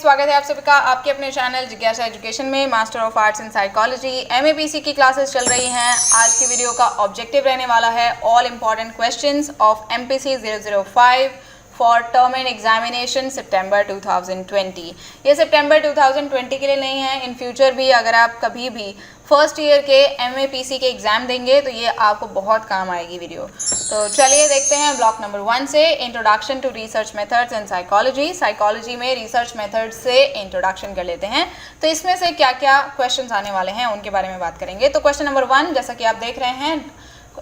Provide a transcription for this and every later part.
स्वागत है आप सभी का आपके अपने चैनल जिज्ञासा एजुकेशन में। Master of arts in psychology MAPC की क्लासेस चल रही हैं। आज की वीडियो का ऑब्जेक्टिव रहने वाला है all important questions of MPC 005 for term end examination सितंबर 2020। ये सितंबर 2020 के लिए नहीं है, इन फ्यूचर भी अगर आप कभी भी फर्स्ट ईयर के MAPC के एग्ज़ाम देंगे तो ये आपको बहुत काम आएगी वीडियो। तो चलिए देखते हैं ब्लॉक नंबर 1 से, introduction to research methods in psychology. Psychology में रिसर्च मेथड्स से इंट्रोडक्शन कर लेते हैं। तो इसमें से क्या क्या क्वेश्चंस आने वाले हैं उनके बारे में बात करेंगे। तो क्वेश्चन नंबर 1 जैसा कि आप देख रहे हैं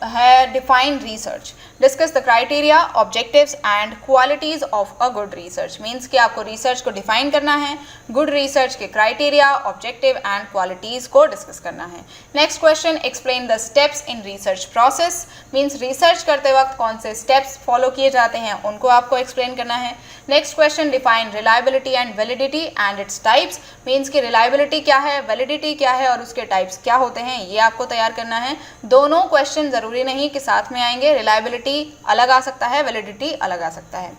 है define research, discuss the criteria, objectives and qualities of a good research. Means कि आपको रिसर्च को डिफाइन करना है, गुड रिसर्च के क्राइटेरिया, ऑब्जेक्टिव एंड क्वालिटीज को डिस्कस करना है। Next question, explain the steps in research process. Means research करते वक्त कौन से स्टेप्स फॉलो किए जाते हैं उनको आपको एक्सप्लेन करना है। Next question, define reliability and validity and its types. Means कि रिलायबिलिटी क्या है, वैलिडिटी क्या है और उसके टाइप्स क्या होते हैं, ये आपको तैयार करना है। दोनों क्वेश्चन जरूरी नहीं कि साथ में आएंगे, रिलायबिलिटी अलग आ सकता है, वैलिडिटी अलग आ सकता है।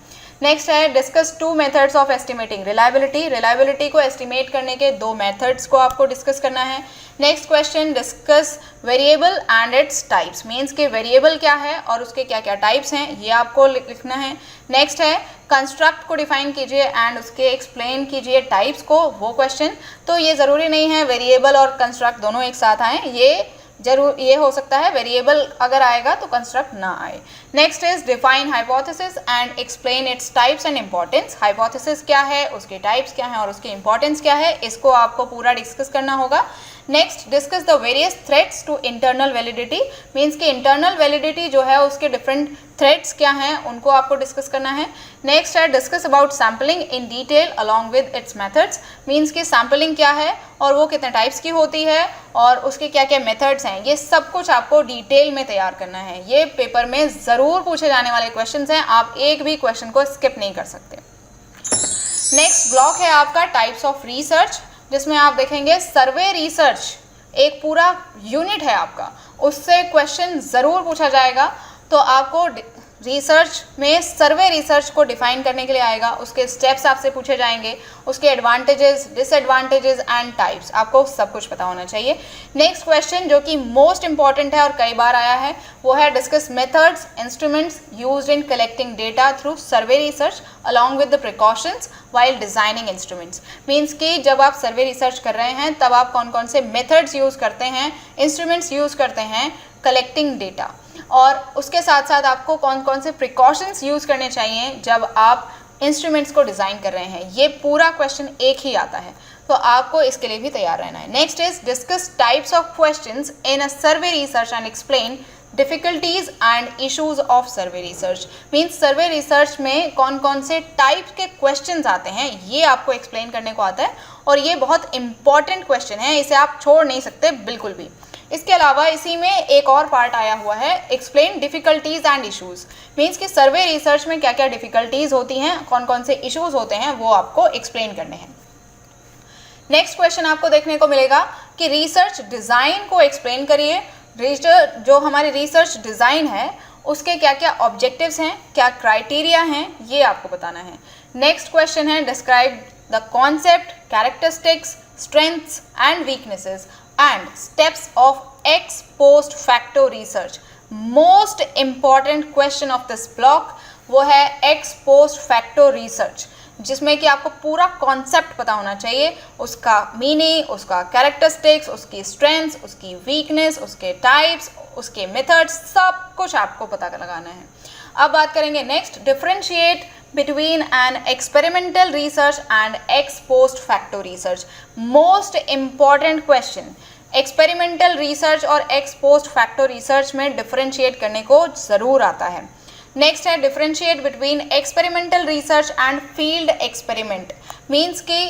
नेक्स्ट है discuss two methods of estimating reliability. Reliability को एस्टिमेट करने के दो मेथड्स को आपको डिस्कस करना है। Next question, discuss variable and its types. Means कि वेरिएबल क्या है और उसके क्या क्या टाइप्स हैं, ये आपको लिखना है। नेक्स्ट है कंस्ट्रक्ट को डिफाइन कीजिए एंड उसके एक्सप्लेन कीजिए टाइप्स को, वो क्वेश्चन। तो ये ज़रूरी नहीं है वेरिएबल और कंस्ट्रक्ट दोनों एक साथ आएँ, ये हो सकता है वेरिएबल अगर आएगा तो कंस्ट्रक्ट ना आए। Next is define hypothesis and explain its types and importance. Hypothesis क्या है, उसके टाइप्स क्या हैं और उसकी इंपॉर्टेंस क्या है, इसको आपको पूरा डिस्कस करना होगा। Next, discuss the various threats to internal validity. Means कि इंटरनल वैलिडिटी जो है उसके डिफरेंट थ्रेट्स क्या हैं उनको आपको डिस्कस करना है। नेक्स्ट है discuss about sampling in detail along with its methods. Means कि सैम्पलिंग क्या है और वो कितने टाइप्स की होती है और उसके क्या क्या मेथड्स हैं, ये सब कुछ आपको डिटेल में तैयार करना है। ये पेपर में ज़रूर पूछे जाने वाले क्वेश्चंस हैं, आप एक भी क्वेश्चन को स्किप नहीं कर सकते। नेक्स्ट ब्लॉक है आपका टाइप्स ऑफ रिसर्च, जिसमें आप देखेंगे सर्वे रिसर्च एक पूरा यूनिट है आपका, उससे क्वेश्चन ज़रूर पूछा जाएगा। तो आपको रिसर्च में सर्वे रिसर्च को डिफाइन करने के लिए आएगा, उसके स्टेप्स आपसे पूछे जाएंगे, उसके एडवांटेजेस, डिसएडवांटेजेस एंड टाइप्स, आपको सब कुछ पता होना चाहिए। नेक्स्ट क्वेश्चन जो कि मोस्ट इंपॉर्टेंट है और कई बार आया है, वो है discuss methods, instruments used in collecting data through survey research along with the precautions while designing instruments. Means कि जब आप सर्वे रिसर्च कर रहे हैं तब आप कौन कौन से मेथड्स यूज़ करते हैं, इंस्ट्रूमेंट्स यूज़ करते हैं कलेक्टिंग डेटा, और उसके साथ साथ आपको कौन कौन से प्रिकॉशंस यूज़ करने चाहिए जब आप इंस्ट्रूमेंट्स को डिज़ाइन कर रहे हैं। ये पूरा क्वेश्चन एक ही आता है, तो आपको इसके लिए भी तैयार रहना है। Next is discuss types of questions in a survey research and explain difficulties and issues of survey research. Means survey research में कौन कौन से टाइप के क्वेश्चंस आते हैं ये आपको एक्सप्लेन करने को आता है, और ये बहुत इंपॉर्टेंट क्वेश्चन है, इसे आप छोड़ नहीं सकते बिल्कुल भी। इसके अलावा इसी में एक और पार्ट आया हुआ है, explain difficulties and issues. Means कि सर्वे रिसर्च में क्या क्या डिफ़िकल्टीज होती हैं, कौन कौन से इश्यूज होते हैं, वो आपको एक्सप्लेन करने हैं। नेक्स्ट क्वेश्चन आपको देखने को मिलेगा कि रिसर्च डिज़ाइन को एक्सप्लेन करिए। जो हमारी रिसर्च डिज़ाइन है उसके क्या क्या ऑब्जेक्टिव्स हैं, क्या क्राइटेरिया हैं, ये आपको बताना है। नेक्स्ट क्वेश्चन है describe the concept, characteristics, strengths and weaknesses and steps of ex post facto research। most important question of this block वो है ex post facto research, जिसमें कि आपको पूरा कॉन्सेप्ट पता होना चाहिए, उसका मीनिंग, उसका कैरेक्टरिस्टिक्स, उसकी स्ट्रेंथ्स, उसकी वीकनेस, उसके टाइप्स, उसके मेथड्स, सब कुछ आपको पता लगाना है। अब बात करेंगे next, differentiate between an experimental research and ex post facto research। most important question, experimental research और एक्स पोस्ट फैक्टो रिसर्च में डिफरेंशिएट करने को ज़रूर आता है। नेक्स्ट है differentiate between experimental research and field experiment. Means कि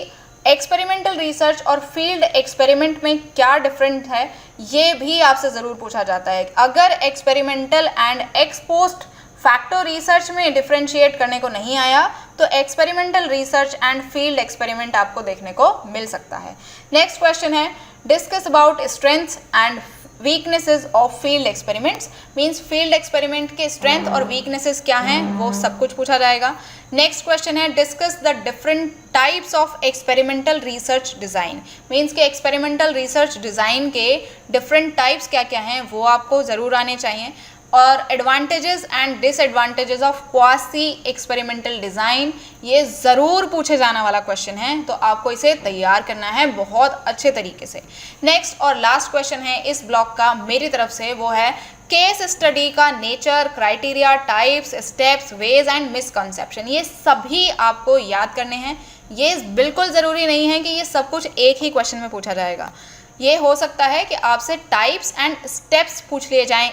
एक्सपेरिमेंटल रिसर्च और फील्ड एक्सपेरिमेंट में क्या डिफरेंट है, ये भी आपसे ज़रूर पूछा जाता है। अगर experimental and x post facto research में डिफरेंशिएट करने को नहीं आया तो experimental research and field experiment आपको देखने को मिल सकता है। नेक्स्ट क्वेश्चन है discuss about strengths and weaknesses of field experiments, means field experiment के स्ट्रेंथ और वीकनेसेस क्या हैं वो सब कुछ पूछा जाएगा। नेक्स्ट क्वेश्चन है discuss the different types of experimental research design, means के एक्सपेरिमेंटल रिसर्च डिज़ाइन के डिफरेंट टाइप्स क्या क्या हैं वो आपको ज़रूर आने चाहिए। और advantages and disadvantages of quasi experimental design, ये ज़रूर पूछे जाने वाला क्वेश्चन है, तो आपको इसे तैयार करना है बहुत अच्छे तरीके से। नेक्स्ट और लास्ट क्वेश्चन है इस ब्लॉक का मेरी तरफ से, वो है केस स्टडी का nature, criteria, types, steps, ways and misconception. ये सभी आपको याद करने हैं। ये बिल्कुल ज़रूरी नहीं है कि ये सब कुछ एक ही क्वेश्चन में पूछा जाएगा। ये हो सकता है कि आपसे टाइप्स एंड स्टेप्स पूछ लिए जाएं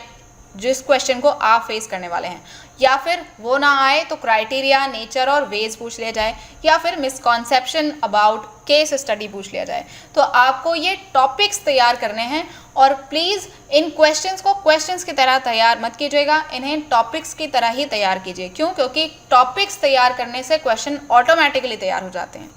जिस क्वेश्चन को आप फेस करने वाले हैं, या फिर वो ना आए तो क्राइटेरिया, नेचर और वेज पूछ लिया जाए, या फिर मिसकॉन्सेप्शन अबाउट केस स्टडी पूछ लिया जाए। तो आपको ये टॉपिक्स तैयार करने हैं और प्लीज़ इन क्वेश्चंस को क्वेश्चंस की तरह तैयार मत कीजिएगा, इन्हें टॉपिक्स की तरह ही तैयार कीजिए। क्यों? क्योंकि टॉपिक्स तैयार करने से क्वेश्चन ऑटोमेटिकली तैयार हो जाते हैं।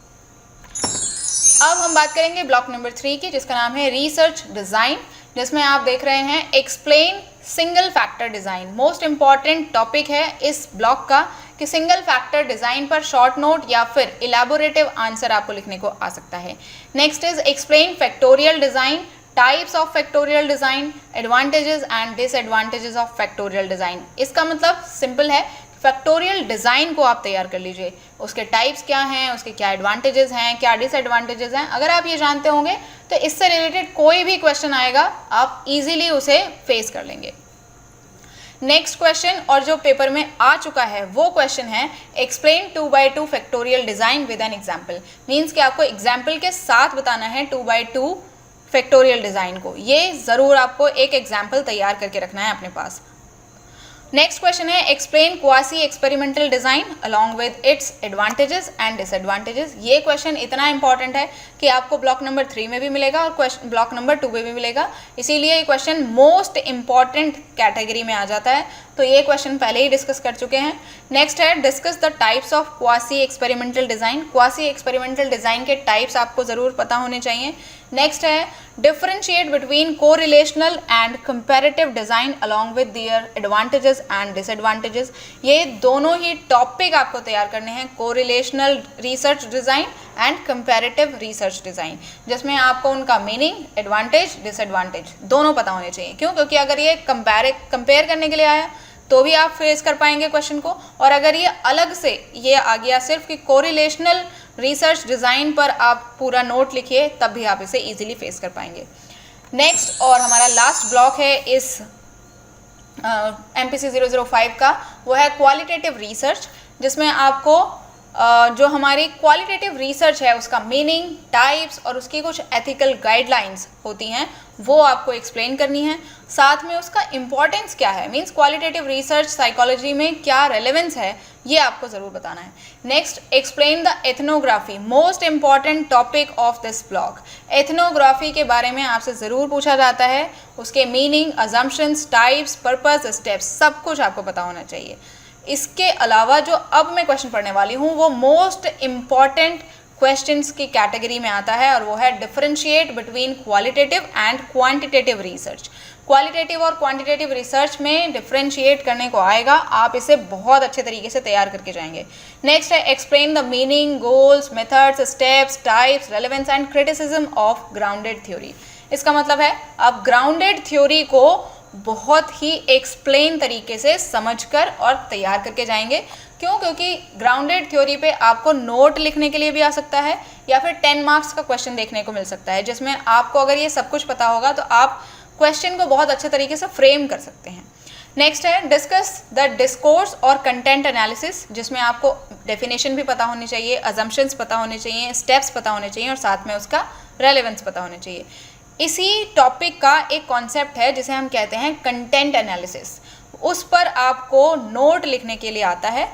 अब हम बात करेंगे ब्लॉक नंबर 3 की, जिसका नाम है रिसर्च डिज़ाइन, जिसमें आप देख रहे हैं explain single factor design. Most important topic है इस ब्लॉक का कि सिंगल फैक्टर डिज़ाइन पर शॉर्ट नोट या फिर इलेबोरेटिव आंसर आपको लिखने को आ सकता है। Next is explain factorial design, types of factorial design, advantages and disadvantages of factorial design. इसका मतलब सिंपल है, फैक्टोरियल डिज़ाइन को आप तैयार कर लीजिए, उसके टाइप्स क्या हैं, उसके क्या एडवांटेजेस हैं, क्या डिसएडवांटेजेस हैं। अगर आप ये जानते होंगे तो इससे रिलेटेड कोई भी क्वेश्चन आएगा आप इजीली उसे फेस कर लेंगे। नेक्स्ट क्वेश्चन और जो पेपर में आ चुका है वो क्वेश्चन है explain 2x2 factorial design with an example, means कि आपको एग्जाम्पल के साथ बताना है 2x2 फैक्टोरियल डिज़ाइन को। ये ज़रूर आपको एक एग्जाम्पल तैयार करके रखना है अपने पास। नेक्स्ट क्वेश्चन है explain quasi experimental design along with its advantages and disadvantages. ये क्वेश्चन इतना इंपॉर्टेंट है कि आपको ब्लॉक नंबर 3 में भी मिलेगा और क्वेश्चन ब्लॉक नंबर 2 में भी मिलेगा, इसीलिए ये क्वेश्चन मोस्ट इंपॉर्टेंट कैटेगरी में आ जाता है। तो ये क्वेश्चन पहले ही डिस्कस कर चुके हैं। नेक्स्ट है discuss the types of quasi experimental design. Quasi experimental design के टाइप्स आपको ज़रूर पता होने चाहिए। नेक्स्ट है differentiate between correlational and comparative design along with their advantages and disadvantages. ये दोनों ही टॉपिक आपको तैयार करने हैं, correlational research design and comparative research design, जिसमें आपको उनका मीनिंग, एडवांटेज, डिसएडवांटेज दोनों पता होने चाहिए। क्यों? क्योंकि अगर ये कंपेयर करने के लिए आया तो भी आप फेस कर पाएंगे क्वेश्चन को, और अगर ये अलग से ये आ गया सिर्फ कि कोरिलेशनल रिसर्च डिज़ाइन पर आप पूरा नोट लिखिए तब भी आप इसे इजीली फेस कर पाएंगे। नेक्स्ट और हमारा लास्ट ब्लॉक है इस MPC 005 का, वो है क्वालिटेटिव रिसर्च, जिसमें आपको जो हमारी क्वालिटेटिव रिसर्च है उसका मीनिंग, टाइप्स और उसकी कुछ एथिकल गाइडलाइंस होती हैं वो आपको एक्सप्लेन करनी है। साथ में उसका इम्पॉर्टेंस क्या है, मींस क्वालिटेटिव रिसर्च साइकोलॉजी में क्या रेलेवेंस है, ये आपको ज़रूर बताना है। Next explain the ethnography, most important topic of this block. Ethnography के बारे में आपसे ज़रूर पूछा जाता है, उसके meaning, assumptions, types, purpose, steps सब कुछ आपको पता होना चाहिए। इसके अलावा जो अब मैं क्वेश्चन पढ़ने वाली हूँ वो मोस्ट इम्पॉर्टेंट क्वेश्चंस की कैटेगरी में आता है और वो है differentiate between qualitative and quantitative research. Qualitative और क्वांटिटेटिव रिसर्च में डिफरेंशिएट करने को आएगा, आप इसे बहुत अच्छे तरीके से तैयार करके जाएंगे। नेक्स्ट है explain the meaning, goals, methods, steps, types, relevance and criticism of grounded theory. इसका मतलब है आप ग्राउंडेड थ्योरी को बहुत ही एक्सप्लेन तरीके से समझकर और तैयार करके जाएंगे। क्यों? क्योंकि ग्राउंडेड थ्योरी पे आपको नोट लिखने के लिए भी आ सकता है या फिर 10 मार्क्स का क्वेश्चन देखने को मिल सकता है, जिसमें आपको अगर ये सब कुछ पता होगा तो आप क्वेश्चन को बहुत अच्छे तरीके से फ्रेम कर सकते हैं। नेक्स्ट है डिस्कस द डिस्कोर्स और कंटेंट एनालिसिस, जिसमें आपको डेफिनेशन भी पता होनी चाहिए, अजम्पशंस पता होने चाहिए, स्टेप्स पता होने चाहिए और साथ में उसका रेलेवेंस पता होना चाहिए। इसी टॉपिक का एक कॉन्सेप्ट है जिसे हम कहते हैं कंटेंट एनालिसिस, उस पर आपको नोट लिखने के लिए आता है,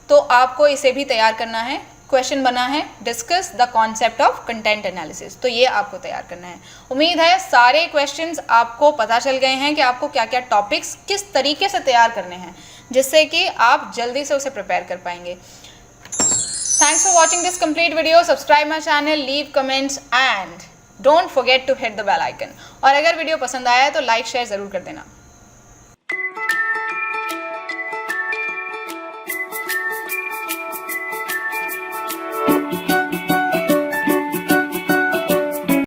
तो आपको इसे भी तैयार करना है। क्वेश्चन बना है discuss the concept of content analysis, तो ये आपको तैयार करना है। उम्मीद है सारे क्वेश्चंस आपको पता चल गए हैं कि आपको क्या क्या टॉपिक्स किस तरीके से तैयार करने हैं, जिससे कि आप जल्दी से उसे प्रिपेयर कर पाएंगे। Thanks for watching this complete video. Subscribe my channel, leave comments and don't forget to hit the bell icon. और अगर वीडियो पसंद आया है तो लाइक शेयर ज़रूर कर देना।